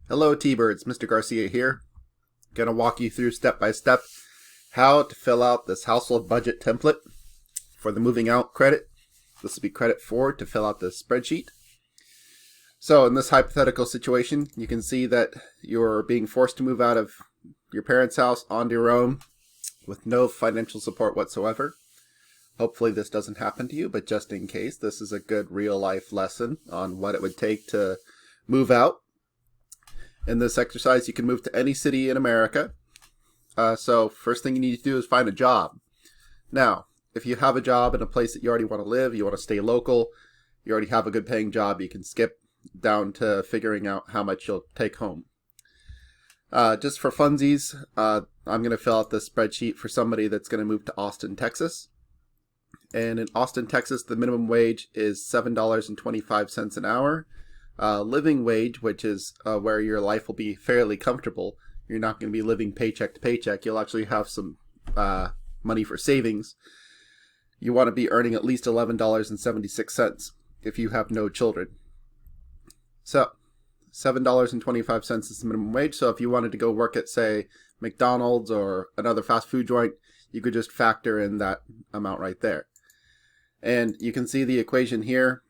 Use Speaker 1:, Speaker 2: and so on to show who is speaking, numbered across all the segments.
Speaker 1: Hello T-Birds, Mr. Garcia here. Gonna walk you through step by step how to fill out this household budget template for the moving out credit. This will be credit 4 to fill out the spreadsheet. So in this hypothetical situation, you can see that you're being forced to move out of your parents' house onto your own with no financial support whatsoever. Hopefully this doesn't happen to you, but just in case, this is a good real life lesson on what it would take to move out. In this exercise, you can move to any city in America. So first thing you need to do is find a job. Now, if you have a job in a place that you already want to live, you want to stay local, you already have a good paying job, you can skip down to figuring out how much you'll take home. Just for funsies, I'm going to fill out this spreadsheet for somebody that's going to move to Austin, Texas. And in Austin, Texas, the minimum wage is $7.25 an hour. Living wage, which is where your life will be fairly comfortable. You're not going to be living paycheck to paycheck. You'll actually have some money for savings. You want to be earning at least $11.76 if you have no children. So $7.25 is the minimum wage. So if you wanted to go work at, say, McDonald's or another fast food joint, you could just factor in that amount right there. And you can see the equation here.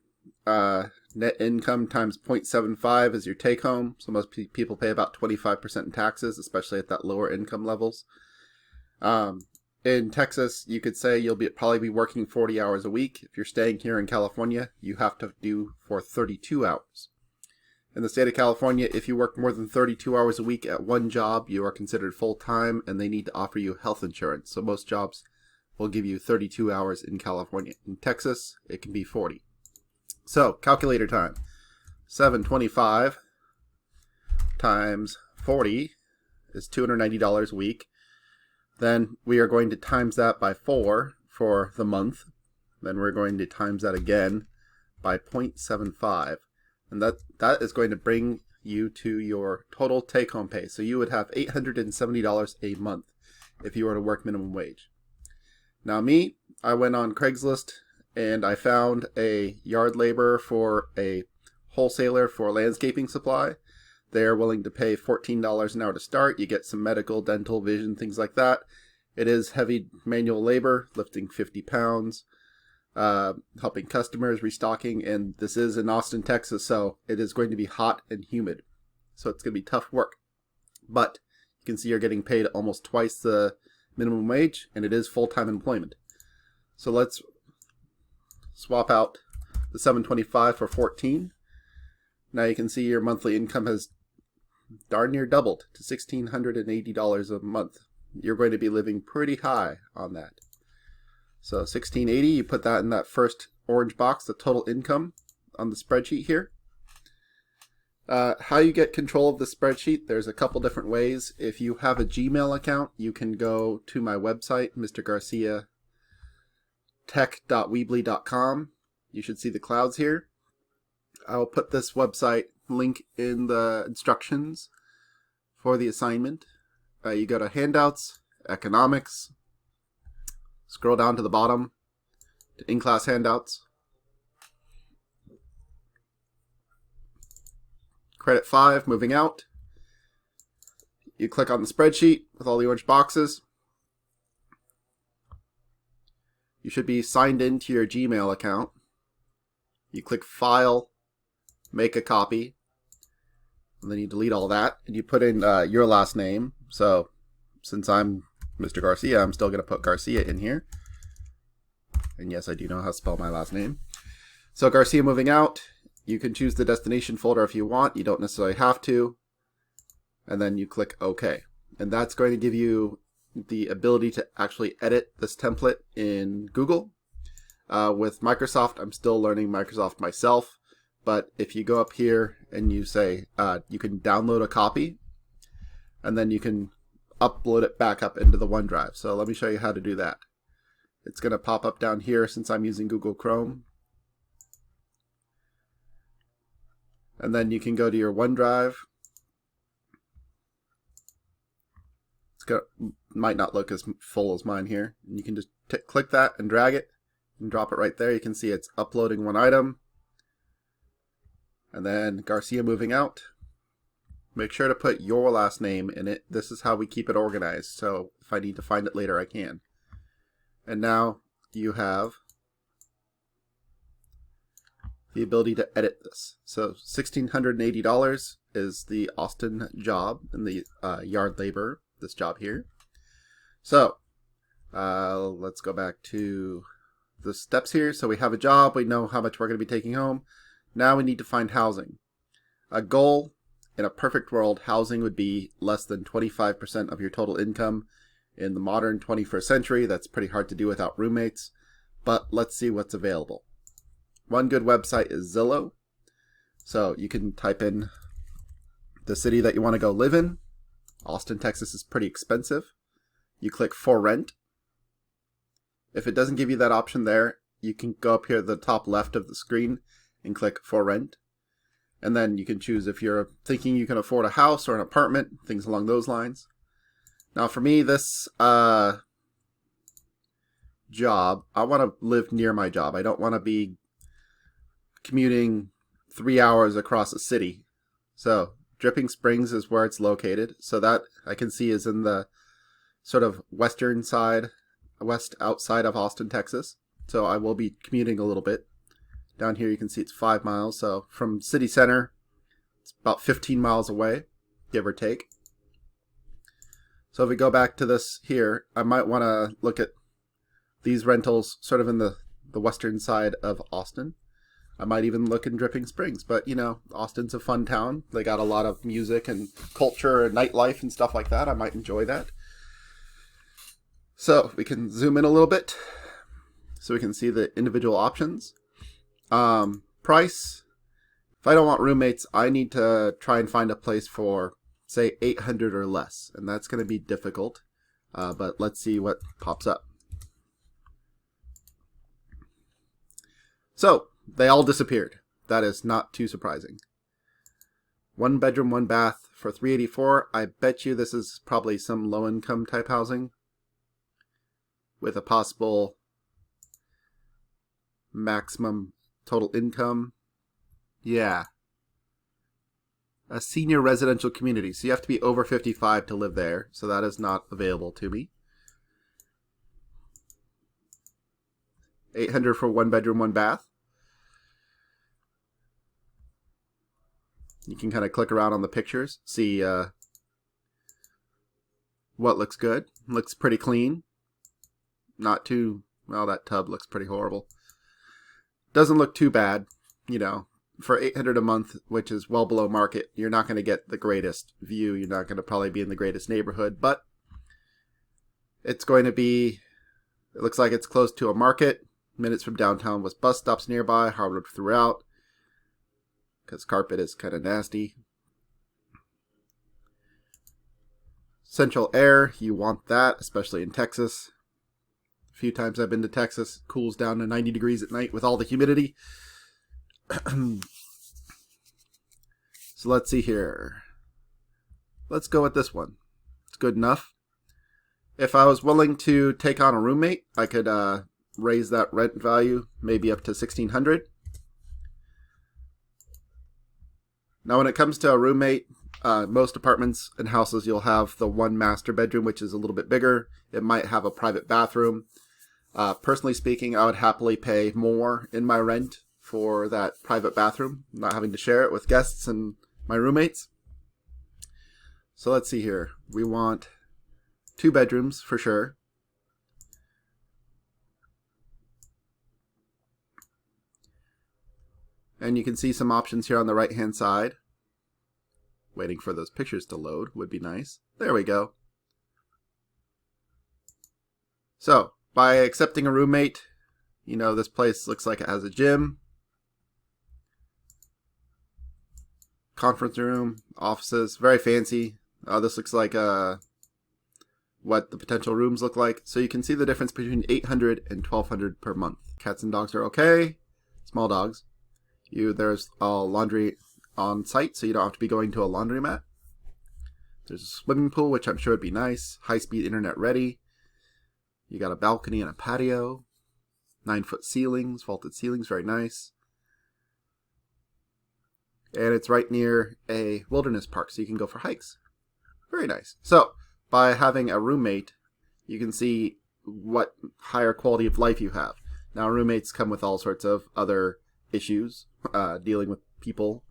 Speaker 1: Net income times 0.75 is your take home. So most people pay about 25% in taxes, especially at that lower income levels. In Texas, you could say you'll probably be working 40 hours a week. If you're staying here in California, you have to do for 32 hours. In the state of California, if you work more than 32 hours a week at one job, you are considered full-time and they need to offer you health insurance. So most jobs will give you 32 hours in California. In Texas, it can be 40. So, calculator time. 725 times 40 is $290 a week. Then we are going to times that by 4 for the month. Then we're going to times that again by 0.75. And that is going to bring you to your total take-home pay. So you would have $870 a month if you were to work minimum wage. Now me, I went on Craigslist and I found a yard laborer for a wholesaler for landscaping supply. They are willing to pay $14 an hour to start. You get some medical, dental, vision, things like that. It is heavy manual labor, lifting 50 pounds, helping customers, restocking, and this is in Austin, Texas, so it is going to be hot and humid. So it's going to be tough work. But you can see you're getting paid almost twice the minimum wage, and it is full-time employment. So let's swap out the 725 for 14. Now you can see your monthly income has darn near doubled to $1,680 a month. You're going to be living pretty high on that. So 1680, you put that in that first orange box, the total income on the spreadsheet here. How you get control of the spreadsheet, there's a couple different ways. If you have a Gmail account, you can go to my website, mrgarciatech.weebly.com. You should see the clouds here. I will put this website link in the instructions for the assignment. You go to Handouts, Economics, scroll down to the bottom to in-class handouts. Credit 5, moving out. You click on the spreadsheet with all the orange boxes. You should be signed into your Gmail account. You click File, Make a Copy, and then you delete all that, and you put in your last name. So since I'm Mr. Garcia, I'm still going to put Garcia in here. And yes, I do know how to spell my last name. So Garcia moving out. You can choose the destination folder if you want. You don't necessarily have to. And then you click OK. And that's going to give you the ability to actually edit this template in Google. With Microsoft, I'm still learning Microsoft myself. But if you go up here and you say you can download a copy, and then you can upload it back up into the OneDrive. So let me show you how to do that. It's going to pop up down here since I'm using Google Chrome. And then you can go to your OneDrive. Might not look as full as mine here. You can just click that and drag it and drop it right there. You can see it's uploading one item. And then Garcia moving out. make sure to put your last name in it. This is how we keep it organized, so if I need to find it later, I can. And now you have the ability to edit this. So $1,680 is the Austin job and the yard labor, this job here. So let's go back to the steps here. So we have a job, we know how much we're going to be taking home. Now we need to find housing. A goal in a perfect world, housing would be less than 25% of your total income. In the modern 21st century, that's pretty hard to do without roommates, but let's see what's available. One good website is Zillow. So you can type in the city that you want to go live in. Austin, Texas is pretty expensive. You click for rent. If it doesn't give you that option there, you can go up here at the top left of the screen and click for rent. And then you can choose if you're thinking you can afford a house or an apartment, things along those lines. Now for me, this job, I want to live near my job. I don't want to be commuting 3 hours across a city. So Dripping Springs is where it's located. So that I can see is in the sort of western side, west outside of Austin, Texas. So I will be commuting a little bit. Down here you can see it's 5 miles. So from city center, it's about 15 miles away, give or take. So if we go back to this here, I might want to look at these rentals sort of in the western side of Austin. I might even look in Dripping Springs, but you know, Austin's a fun town. They got a lot of music and culture and nightlife and stuff like that. I might enjoy that. So we can zoom in a little bit so we can see the individual options. Price. If I don't want roommates, I need to try and find a place for, say, $800 or less, and that's going to be difficult. But let's see what pops up. So they all disappeared. That is not too surprising. 1 bedroom, 1 bath for $384. I bet you this is probably some low-income type housing with a possible maximum total income. Yeah. A senior residential community. So you have to be over 55 to live there. So that is not available to me. $800 for 1 bedroom, 1 bath. You can kind of click around on the pictures, see what looks good. Looks pretty clean. Not too, well, that tub looks pretty horrible. Doesn't look too bad, you know. For $800 a month, which is well below market, you're not going to get the greatest view. You're not going to probably be in the greatest neighborhood, but it's going to be, it looks like it's close to a market, minutes from downtown with bus stops nearby, hardwood throughout, because carpet is kind of nasty. Central air, you want that, especially in Texas. A few times I've been to Texas, it cools down to 90 degrees at night with all the humidity. So let's see here. Let's go with this one. It's good enough. If I was willing to take on a roommate, I could raise that rent value maybe up to $1,600. Now when it comes to a roommate, most apartments and houses, you'll have the 1 master bedroom, which is a little bit bigger. It might have a private bathroom. Personally speaking, I would happily pay more in my rent for that private bathroom, not having to share it with guests and my roommates. So let's see here. We want 2 bedrooms for sure. And you can see some options here on the right hand side. Waiting for those pictures to load would be nice. There we go. So by accepting a roommate, you know, this place looks like it has a gym, conference room, offices, very fancy. This looks like what the potential rooms look like. So you can see the difference between $800 and $1,200 per month. Cats and dogs are okay. Small dogs. There's laundry on site, so you don't have to be going to a laundromat. There's a swimming pool, which I'm sure would be nice. High-speed internet ready. You got a balcony and a patio. 9-foot ceilings, vaulted ceilings, very nice. and it's right near a wilderness park, so you can go for hikes. Very nice. So by having a roommate, you can see what higher quality of life you have. Now, roommates come with all sorts of other issues. Dealing with people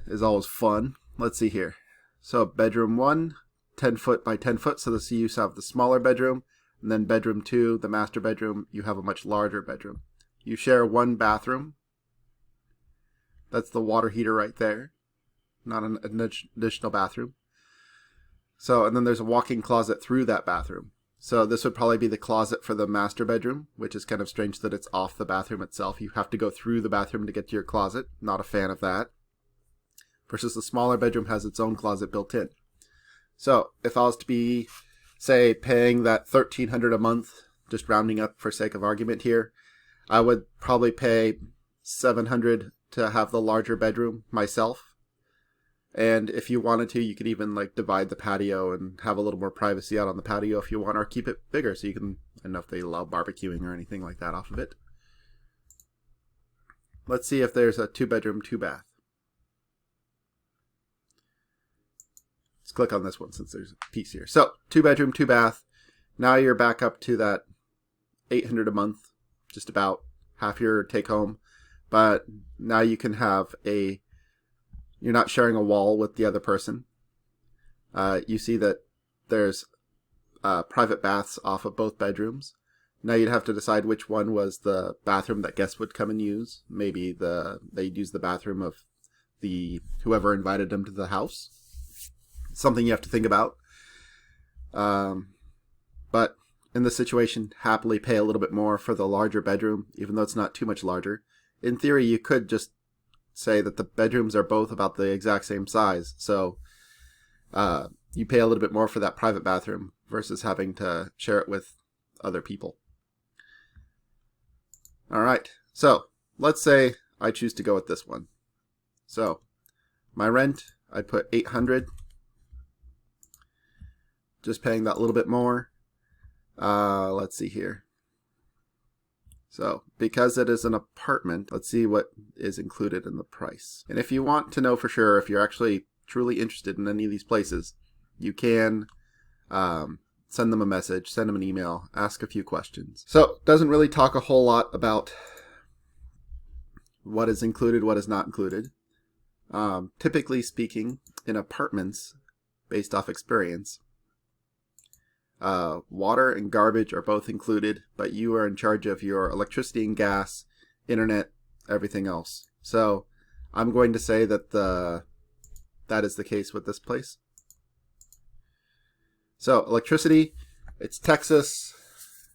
Speaker 1: is always fun. Let's see here. So bedroom 1, 10 foot by 10 foot. So you have the smaller bedroom. And then bedroom 2, the master bedroom, you have a much larger bedroom. You share one bathroom. That's the water heater right there. Not an additional bathroom. So, and then there's a walk-in closet through that bathroom. So this would probably be the closet for the master bedroom, which is kind of strange that it's off the bathroom itself. You have to go through the bathroom to get to your closet. Not a fan of that. Versus the smaller bedroom has its own closet built in. So if I was to be, say, paying that $1,300 a month, just rounding up for sake of argument here, I would probably pay $700 to have the larger bedroom myself. And if you wanted to, you could even like divide the patio and have a little more privacy out on the patio if you want, or keep it bigger so you can, I don't know if they allow barbecuing or anything like that off of it. Let's see if there's a 2-bedroom, 2-bath. Let's click on this one since there's a piece here. So 2-bedroom, 2-bath. Now you're back up to that $800 a month, just about half your take home. But now you can have you're not sharing a wall with the other person. You see that there's private baths off of both bedrooms. Now you'd have to decide which one was the bathroom that guests would come and use. Maybe they'd use the bathroom of whoever invited them to the house. Something you have to think about. But in this situation, happily pay a little bit more for the larger bedroom, even though it's not too much larger. In theory, you could just say that the bedrooms are both about the exact same size. So you pay a little bit more for that private bathroom versus having to share it with other people. All right. So let's say I choose to go with this one. So my rent, I put $800. Just paying that little bit more. Let's see here. So because it is an apartment, let's see what is included in the price. And if you want to know for sure, if you're actually truly interested in any of these places, you can send them a message, send them an email, ask a few questions. So it doesn't really talk a whole lot about what is included, what is not included. Typically speaking, in apartments, based off experience, water and garbage are both included, but you are in charge of your electricity and gas, internet, everything else. So I'm going to say that that is the case with this place. So electricity, it's Texas.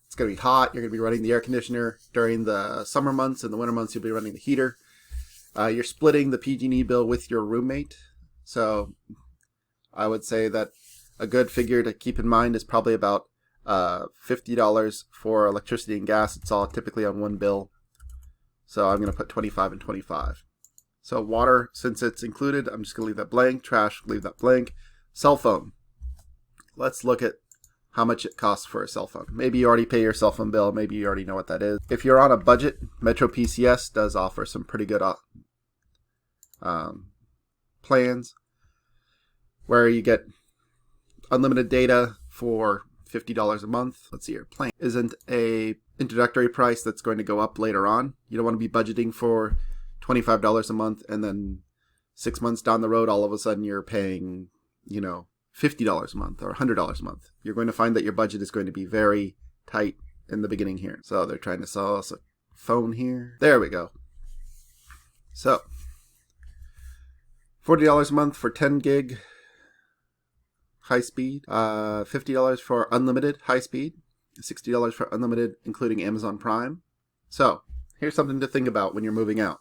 Speaker 1: It's going to be hot. You're going to be running the air conditioner during the summer months. In the winter months, you'll be running the heater. You're splitting the PG&E bill with your roommate. So I would say that a good figure to keep in mind is probably about $50 for electricity and gas. It's all typically on one bill. So I'm going to put 25 and 25. So water, since it's included, I'm just going to leave that blank. Trash, leave that blank. Cell phone. Let's look at how much it costs for a cell phone. Maybe you already pay your cell phone bill. Maybe you already know what that is. If you're on a budget, Metro PCS does offer some pretty good plans where you get unlimited data for $50 a month. Let's see here. Plan isn't a introductory price that's going to go up later on. You don't want to be budgeting for $25 a month and then 6 months down the road, all of a sudden you're paying, $50 a month or $100 a month. You're going to find that your budget is going to be very tight in the beginning here. So they're trying to sell us a phone here. There we go. So $40 a month for 10 gig. High speed, $50 for unlimited high speed, $60 for unlimited, including Amazon Prime. So here's something to think about when you're moving out.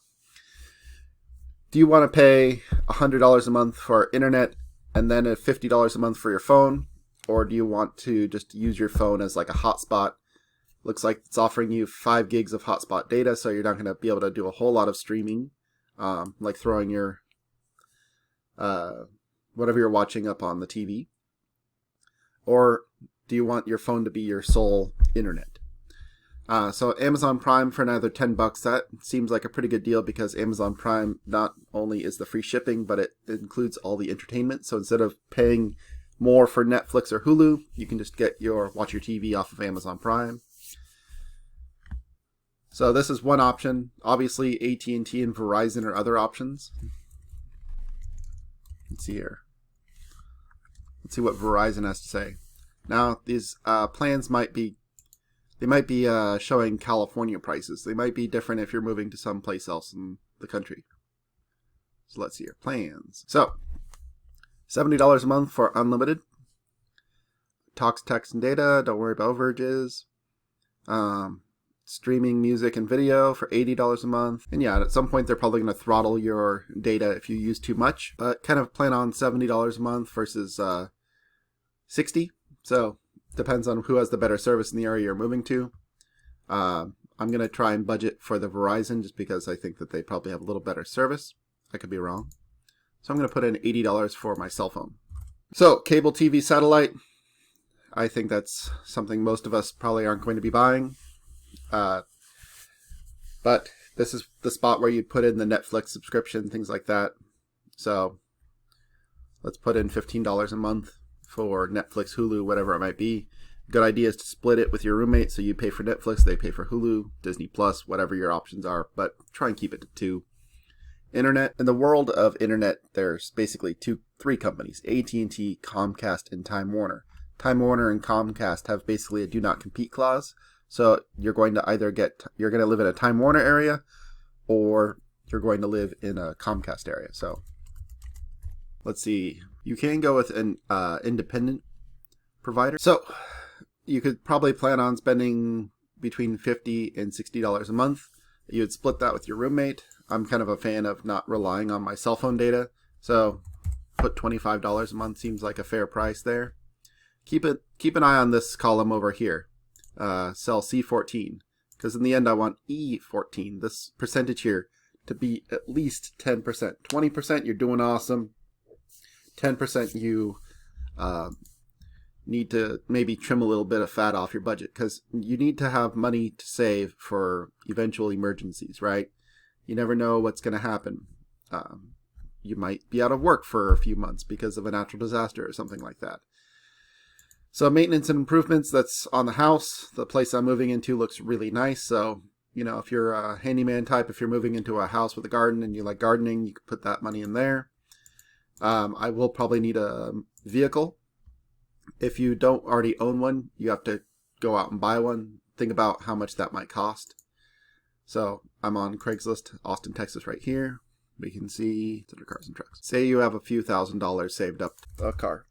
Speaker 1: Do you want to pay $100 a month for internet and then $50 a month for your phone? Or do you want to just use your phone as like a hotspot? Looks like it's offering you 5 gigs of hotspot data, so you're not going to be able to do a whole lot of streaming, like throwing your whatever you're watching up on the TV. Or do you want your phone to be your sole internet? So Amazon Prime for another $10, that seems like a pretty good deal because Amazon Prime not only is the free shipping, but it includes all the entertainment. So instead of paying more for Netflix or Hulu, you can just watch your TV off of Amazon Prime. So this is one option. Obviously, AT&T and Verizon are other options. Let's see here. Let's see what Verizon has to say. Now, these plans might be showing California prices. They might be different if you're moving to someplace else in the country. So let's see your plans. So, $70 a month for unlimited. Talks, text, and data. Don't worry about overages. Streaming music and video for $80 a month. And yeah, at some point they're probably going to throttle your data if you use too much. But kind of plan on $70 a month versus $60. So depends on who has the better service in the area you're moving to. I'm going to try and budget for the Verizon just because I think that they probably have a little better service. I could be wrong. So I'm going to put in $80 for my cell phone. So cable TV satellite. I think that's something most of us probably aren't going to be buying. But this is the spot where you'd put in the Netflix subscription, things like that. So let's put in $15 a month for Netflix, Hulu, whatever it might be. Good idea is to split it with your roommate. So you pay for Netflix, they pay for Hulu, Disney Plus, whatever your options are, but try and keep it to 2. Internet. In the world of internet, there's basically three companies, AT&T, Comcast, and Time Warner. Time Warner and Comcast have basically a do not compete clause. So you're going to either you're going to live in a Time Warner area or you're going to live in a Comcast area. So let's see. You can go with an independent provider. So you could probably plan on spending between $50 and $60 a month. You would split that with your roommate. I'm kind of a fan of not relying on my cell phone data. So put $25 a month seems like a fair price there. Keep an eye on this column over here. Cell C14, because in the end I want E14, this percentage here, to be at least 10%. 20% you're doing awesome. 10% you need to maybe trim a little bit of fat off your budget, because you need to have money to save for eventual emergencies, right? You never know what's going to happen. You might be out of work for a few months because of a natural disaster or something like that. So maintenance and improvements, that's on the house. The place I'm moving into looks really nice. So, if you're a handyman type, if you're moving into a house with a garden and you like gardening, you could put that money in there. I will probably need a vehicle. If you don't already own one, you have to go out and buy one. Think about how much that might cost. So I'm on Craigslist, Austin, Texas right here. We can see it's under cars and trucks. Say you have a few $1,000s saved up. A car.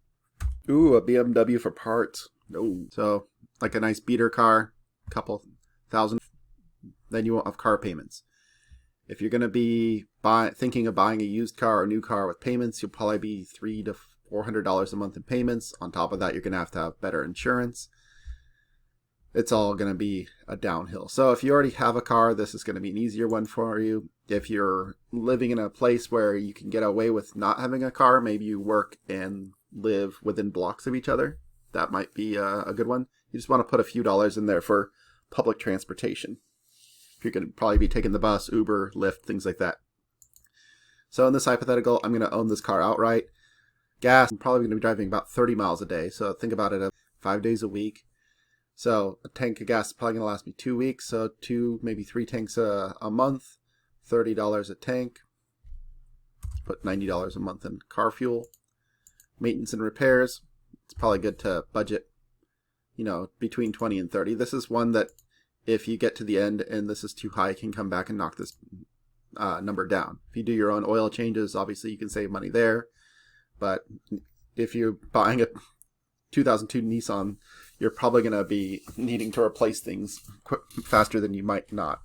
Speaker 1: Ooh, a BMW for parts. No. So, like a nice beater car, couple thousand, then you won't have car payments. If you're going to be thinking of buying a used car or a new car with payments, you'll probably be $300 to $400 a month in payments. On top of that, you're going to have better insurance. It's all going to be a downhill. So if you already have a car, this is going to be an easier one for you. If you're living in a place where you can get away with not having a car, maybe you work and live within blocks of each other, that might be a good one. You just want to put a few dollars in there for public transportation. You're going to probably be taking the bus, Uber, Lyft, things like that. So in this hypothetical, I'm going to own this car outright. Gas, I'm probably going to be driving about 30 miles a day. So think about it, 5 days a week. So a tank of gas is probably going to last me 2 weeks. So 2, maybe 3 tanks a month, $30 a tank. Put $90 a month in car fuel. Maintenance and repairs, it's probably good to budget, between 20 and 30. This is one that if you get to the end and this is too high, you can come back and knock this number down. If you do your own oil changes, obviously you can save money there. But if you're buying a 2002 Nissan, you're probably going to be needing to replace things faster than you might not.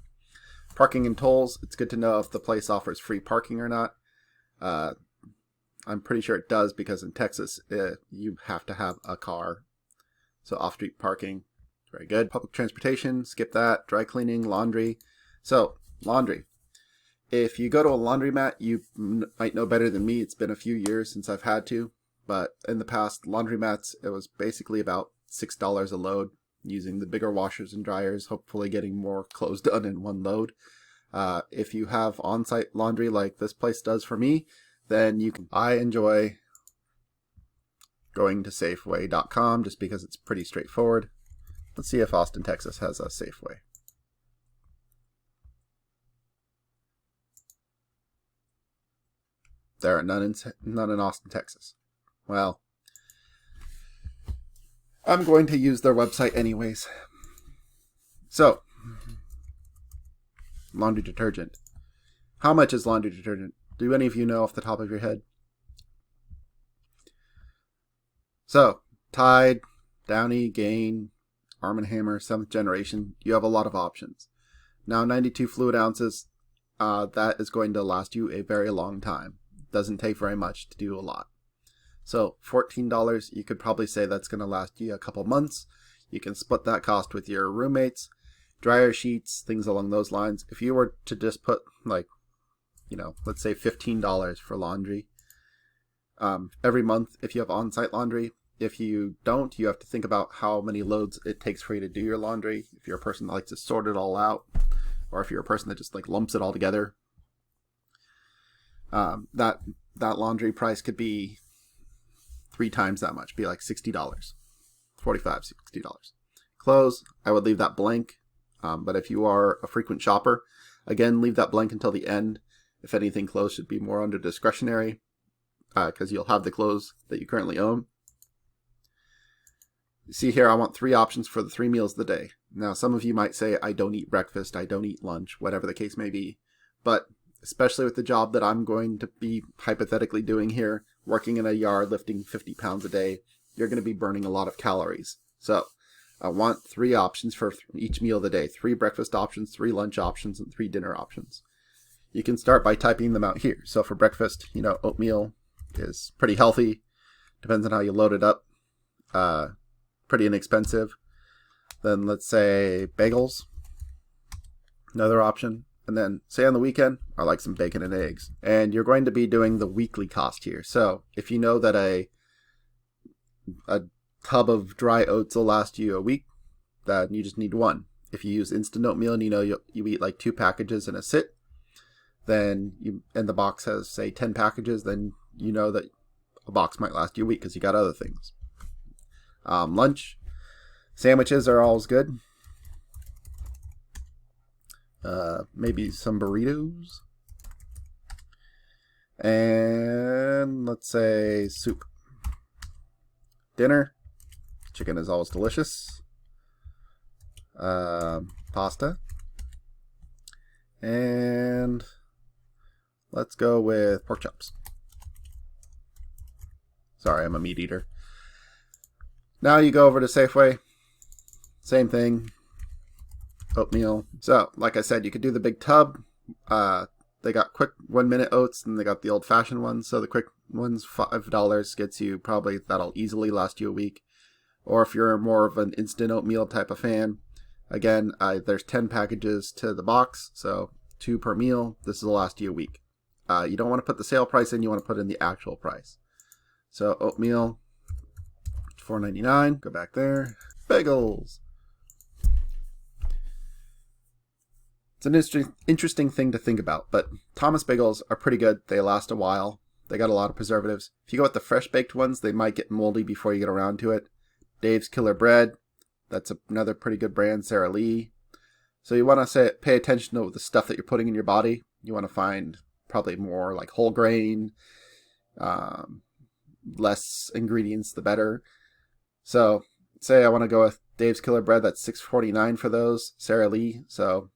Speaker 1: Parking and tolls, it's good to know if the place offers free parking or not. I'm pretty sure it does because in Texas, you have to have a car. So off-street parking, very good. Public transportation, skip that. Dry cleaning, laundry. So laundry. If you go to a laundromat, you might know better than me. It's been a few years since I've had to. But in the past, laundromats, it was basically about $6 a load. using the bigger washers and dryers, hopefully getting more clothes done in one load. If you have on-site laundry like this place does for me, then you can. I enjoy going to Safeway.com just because it's pretty straightforward. Let's see if Austin, Texas has a Safeway. There are none in Austin, Texas. Well, I'm going to use their website anyways. So, laundry detergent. How much is laundry detergent? Do any of you know off the top of your head? So, Tide, Downy, Gain, Arm & Hammer, 7th generation, you have a lot of options. Now, 92 fluid ounces, that is going to last you a very long time. Doesn't take very much to do a lot. So, $14, you could probably say that's going to last you a couple months. You can split that cost with your roommates, dryer sheets, things along those lines. If you were to just put, like, let's say $15 for laundry every month if you have on-site laundry. If you don't, you have to think about how many loads it takes for you to do your laundry. If you're a person that likes to sort it all out, or if you're a person that just like lumps it all together, that laundry price could be 3 times that much, be like $60, $45, $60. Clothes, I would leave that blank. But if you are a frequent shopper, again, leave that blank until the end. If anything, clothes should be more under discretionary, because you'll have the clothes that you currently own. You see here, I want 3 options for the 3 meals of the day. Now, some of you might say, I don't eat breakfast, I don't eat lunch, whatever the case may be. But especially with the job that I'm going to be hypothetically doing here, working in a yard, lifting 50 pounds a day, you're going to be burning a lot of calories. So I want 3 options for each meal of the day. 3 breakfast options, 3 lunch options, and 3 dinner options. You can start by typing them out here. So for breakfast, oatmeal is pretty healthy. Depends on how you load it up. Pretty inexpensive. Then let's say bagels, another option. And then say on the weekend, I like some bacon and eggs. And you're going to be doing the weekly cost here. So if you know that a tub of dry oats will last you a week, then you just need 1. If you use instant oatmeal and you eat like 2 packages in a sit, then and the box has say 10 packages, then you know that a box might last you a week because you got other things. Lunch, sandwiches are always good. Maybe some burritos. And let's say soup. Dinner, chicken is always delicious. Pasta. And let's go with pork chops. Sorry, I'm a meat eater. Now you go over to Safeway. Same thing. Oatmeal. So, like I said, you could do the big tub. They got quick 1-minute oats, and they got the old-fashioned ones. So the quick ones, $5 gets you probably, that'll easily last you a week. Or if you're more of an instant oatmeal type of fan, again, there's 10 packages to the box, so 2 per meal. This will last you a week. You don't want to put the sale price in, you want to put in the actual price. So oatmeal, $4.99. Go back there. Bagels. It's an interesting thing to think about, but Thomas bagels are pretty good. They last a while. They got a lot of preservatives. If you go with the fresh baked ones, they might get moldy before you get around to it. Dave's Killer Bread. That's another pretty good brand. Sara Lee. So you want to pay attention to the stuff that you're putting in your body. You want to find probably more like whole grain, less ingredients, the better. So say I want to go with Dave's Killer Bread. That's $6.49 for those. Sara Lee. So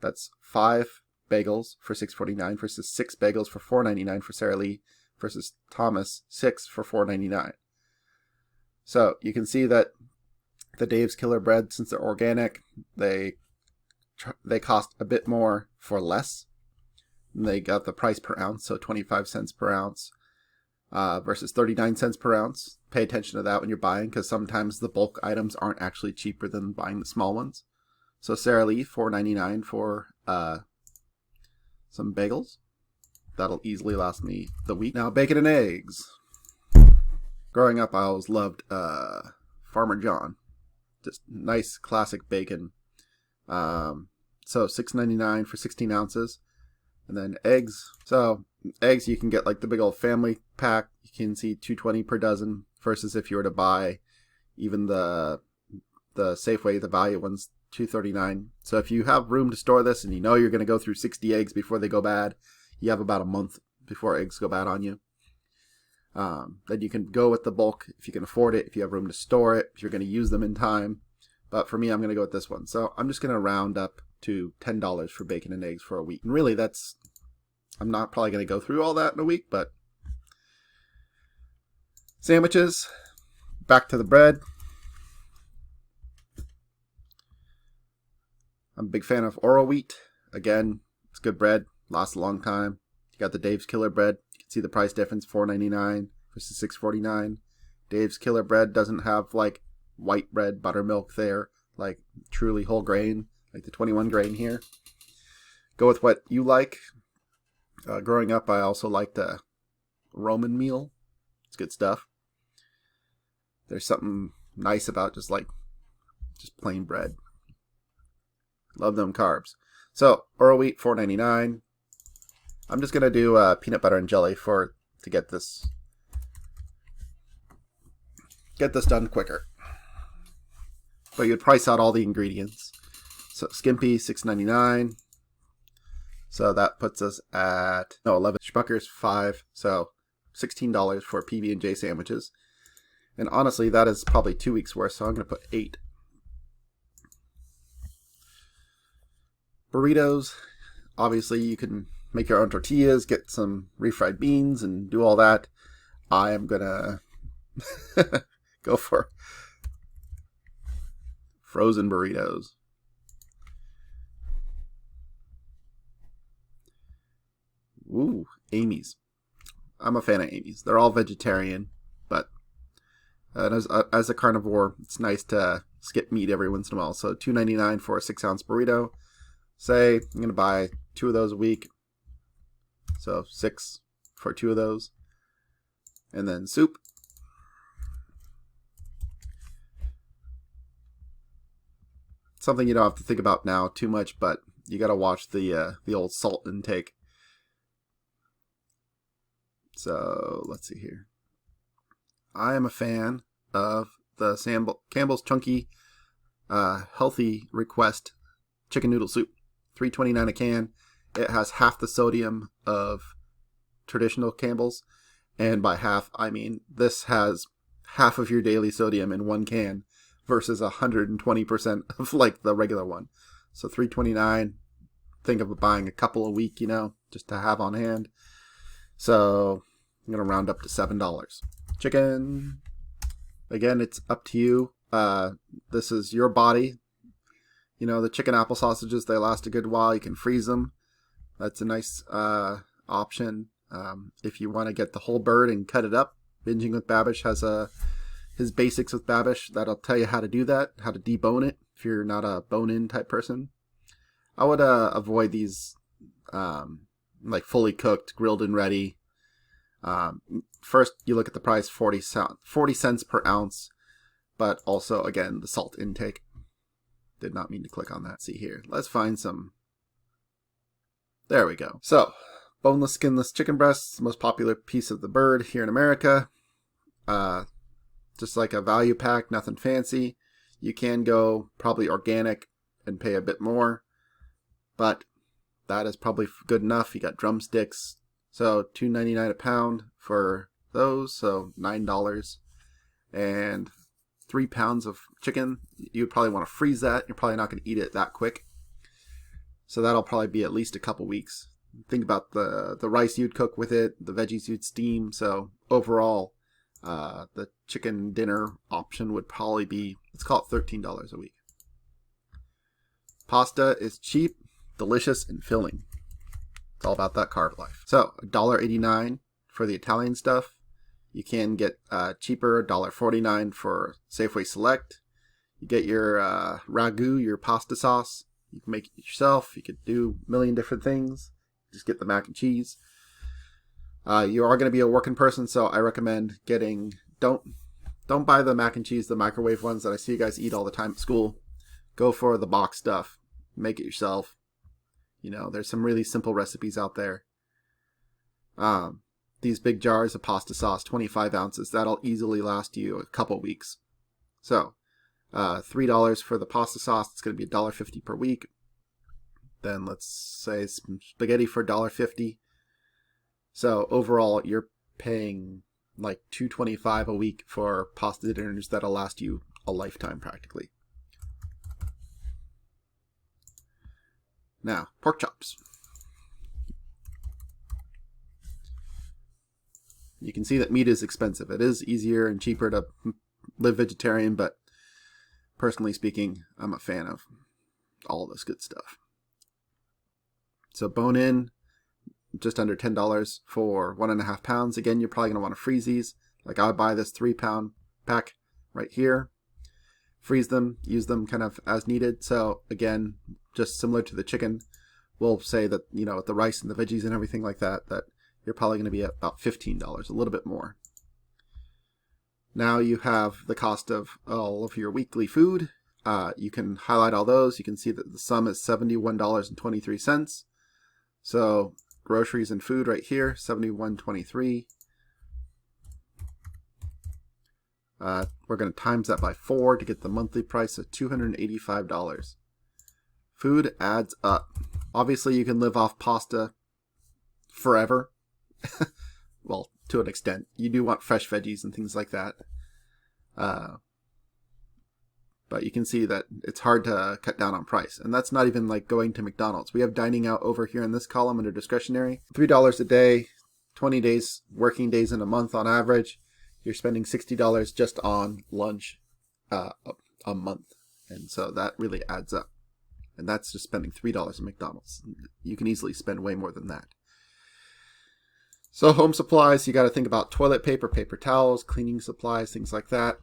Speaker 1: that's 5 bagels for $6.49 versus 6 bagels for $4.99 for Sara Lee versus Thomas 6 for $4.99. So you can see that the Dave's Killer Bread, since they're organic, they cost a bit more for less. And they got the price per ounce, so 25 cents per ounce versus 39 cents per ounce. Pay attention to that when you're buying, because sometimes the bulk items aren't actually cheaper than buying the small ones. So Sara Lee, $4.99 for some bagels. That'll easily last me the week. Now, bacon and eggs. Growing up, I always loved Farmer John. Just nice classic bacon. So $6.99 for 16 ounces. And then eggs. So eggs, you can get like the big old family pack. You can see $2.20 per dozen versus if you were to buy even the Safeway, the value one's $2.39. So if you have room to store this and you know you're going to go through 60 eggs before they go bad, you have about a month before eggs go bad on you. Then you can go with the bulk if you can afford it, if you have room to store it, if you're going to use them in time. But for me, I'm going to go with this one. So I'm just going to round up to $10 for bacon and eggs for a week. And really, I'm not probably going to go through all that in a week, but sandwiches, back to the bread. I'm a big fan of Oro wheat. Again, it's good bread, lasts a long time. You got the Dave's Killer bread. You can see the price difference, $4.99 versus $6.49. Dave's Killer bread doesn't have like white bread, buttermilk there, like truly whole grain, like the 21 grain here. Go with what you like. Growing up, I also liked a Roman meal. It's good stuff. There's something nice about just plain bread. Love them carbs. So Oro wheat, $4.99. I'm just gonna do peanut butter and jelly to get this done quicker. But you'd price out all the ingredients. So Skimpy, $6.99. So that puts us at 11. Schmuckers, $5. So $16 for PB&J sandwiches. And honestly, that is probably 2 weeks worth. So I'm gonna put 8. Burritos. Obviously, you can make your own tortillas, get some refried beans, and do all that. I am gonna go for frozen burritos. Ooh, Amy's. I'm a fan of Amy's. They're all vegetarian, but as a carnivore, it's nice to skip meat every once in a while. So $2.99 for a 6-ounce burrito. Say I'm going to buy 2 of those a week. So 6 for 2 of those. And then soup. Something you don't have to think about now too much, but you got to watch the old salt intake. So let's see here. I am a fan of the Campbell's Chunky Healthy Request Chicken Noodle Soup. $3.29 a can. It has half the sodium of traditional Campbell's, and by half I mean this has half of your daily sodium in one can versus 120% of like the regular one. So $3.29. Think of buying a couple a week, just to have on hand. So I'm gonna round up to $7. Chicken. Again, it's up to you. This is your body. The chicken apple sausages, they last a good while. You can freeze them. That's a nice option. If you want to get the whole bird and cut it up, Binging with Babish has his basics with Babish. That'll tell you how to do that, how to debone it if you're not a bone-in type person. I would avoid these like fully cooked, grilled and ready. First, you look at the price, 40 cents per ounce, but also, again, the salt intake. Did not mean to click on that. See here. Let's find some. There we go. So, boneless, skinless chicken breasts, most popular piece of the bird here in America. Just like a value pack, nothing fancy. You can go probably organic and pay a bit more, but that is probably good enough. You got drumsticks. So $2.99 a pound for those, so $9. And 3 pounds of chicken. You'd probably want to freeze that. You're probably not going to eat it that quick. So that'll probably be at least a couple weeks. Think about the rice you'd cook with it, the veggies you'd steam. So overall, the chicken dinner option would probably be, let's call it $13 a week. Pasta is cheap, delicious, and filling. It's all about that carb life. So $1.89 for the Italian stuff. You can get cheaper, $1.49 for Safeway Select. You get your ragu, your pasta sauce. You can make it yourself. You could do a million different things. Just get the mac and cheese. You are going to be a working person, so I recommend don't Don't buy the mac and cheese, the microwave ones that I see you guys eat all the time at school. Go for the box stuff. Make it yourself. You know, there's some really simple recipes out there. These big jars of pasta sauce, 25 ounces, that'll easily last you a couple weeks. So, $3 for the pasta sauce, it's going to be $1.50 per week. Then let's say spaghetti for $1.50. So overall, you're paying like $2.25 a week for pasta dinners that'll last you a lifetime practically. Now, pork chops. You can see that meat is expensive. It is easier and cheaper to live vegetarian, but personally speaking, I'm a fan of all this good stuff. So bone in, just under $10 for 1.5 pounds. Again, you're probably going to want to freeze these. Like I would buy this 3-pound pack right here. Freeze them, use them kind of as needed. So again, just similar to the chicken, we'll say that, you know, with the rice and the veggies and everything like that, that you're probably going to be at about $15, a little bit more. Now you have the cost of all of your weekly food. You can highlight all those. You can see that the sum is $71.23. So groceries and food right here, $71.23. We're going to times that by 4 to get the monthly price of $285. Food adds up. Obviously, you can live off pasta forever. Well, to an extent. You do want fresh veggies and things like that. But you can see that it's hard to cut down on price. And that's not even like going to McDonald's. We have dining out over here in this column under discretionary. $3 a day, 20 days, working days in a month on average. You're spending $60 just on lunch a month. And so that really adds up. And that's just spending $3 at McDonald's. You can easily spend way more than that. So home supplies, you got to think about toilet paper, paper towels, cleaning supplies, things like that.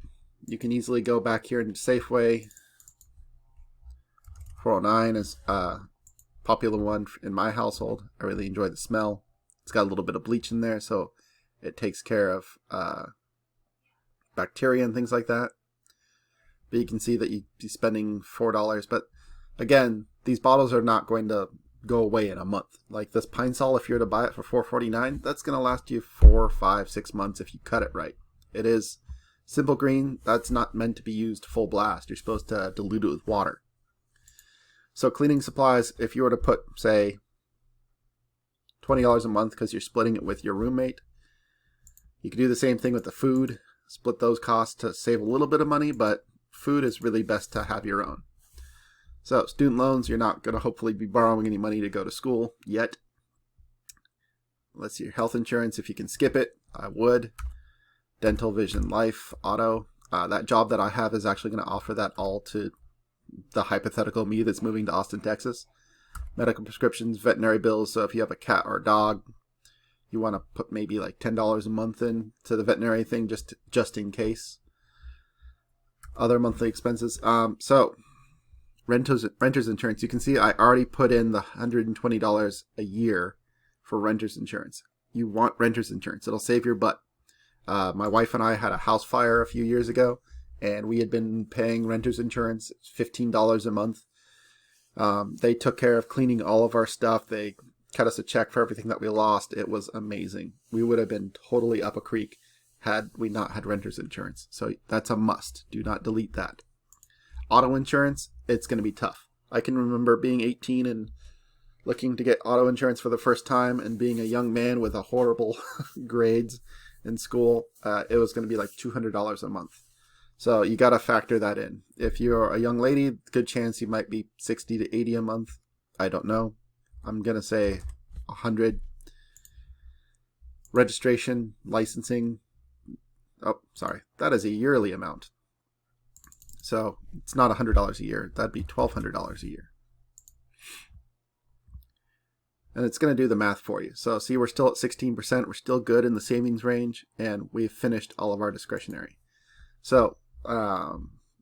Speaker 1: You can easily go back here into Safeway. 409 is a popular one in my household. I really enjoy the smell. It's got a little bit of bleach in there, so it takes care of bacteria and things like that. But you can see that you'd be spending $4. But again, these bottles are not going to go away in a month. Like this Pine Sol, if you were to buy it for $4.49, that's going to last you 4, 5, 6 months if you cut it right. It is simple green. That's not meant to be used full blast. You're supposed to dilute it with water. So cleaning supplies, if you were to put, say, $20 a month because you're splitting it with your roommate, you could do the same thing with the food. Split those costs to save a little bit of money, but food is really best to have your own. So student loans, you're not going to hopefully be borrowing any money to go to school yet. Let's see, your health insurance, if you can skip it, I would. Dental, vision, life, auto. That job that I have is actually going to offer that all to the hypothetical me that's moving to Austin, Texas. Medical prescriptions, veterinary bills. So if you have a cat or a dog, you want to put maybe like $10 a month in to the veterinary thing just in case. Other monthly expenses. So renter's insurance. You can see I already put in the $120 a year for renter's insurance. You want renter's insurance. It'll save your butt. My wife and I had a house fire a few years ago, and we had been paying renter's insurance, $15 a month. They took care of cleaning all of our stuff. They cut us a check for everything that we lost. It was amazing. We would have been totally up a creek had we not had renter's insurance. So that's a must. Do not delete that. Auto insurance, it's going to be tough. I can remember being 18 and looking to get auto insurance for the first time and being a young man with a horrible grades in school. It was going to be like $200 a month. So you got to factor that in. If you're a young lady, good chance you might be 60 to 80 a month. I don't know. I'm going to say 100. Registration, licensing. Oh, sorry. That is a yearly amount. So it's not $100 a year. That'd be $1,200 a year. And it's going to do the math for you. So see, we're still at 16%. We're still good in the savings range, and we've finished all of our discretionary. So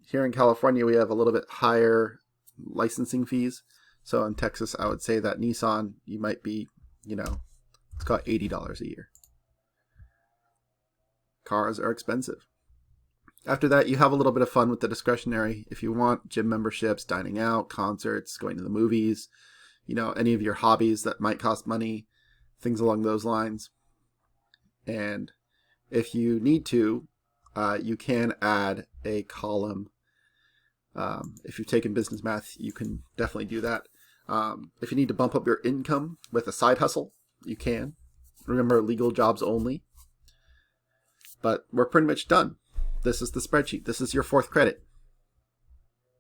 Speaker 1: here in California, we have a little bit higher licensing fees. So in Texas, I would say that Nissan, you might be, let's call it $80 a year. Cars are expensive. After that, you have a little bit of fun with the discretionary. If you want, gym memberships, dining out, concerts, going to the movies, any of your hobbies that might cost money, things along those lines. And if you need to, you can add a column. If you've taken business math, you can definitely do that. If you need to bump up your income with a side hustle, you can. Remember, legal jobs only. But we're pretty much done. This is the spreadsheet. This is your 4th credit.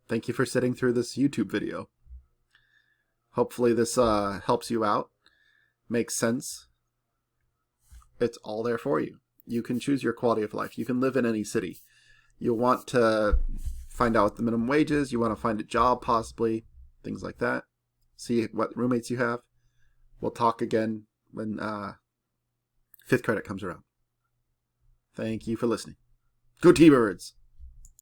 Speaker 1: Thank you for sitting through this YouTube video. Hopefully this helps you out, makes sense. It's all there for you. You can choose your quality of life. You can live in any city. You'll want to find out what the minimum wage is. You want to find a job possibly, things like that. See what roommates you have. We'll talk again when 5th credit comes around. Thank you for listening. Go T-Birds!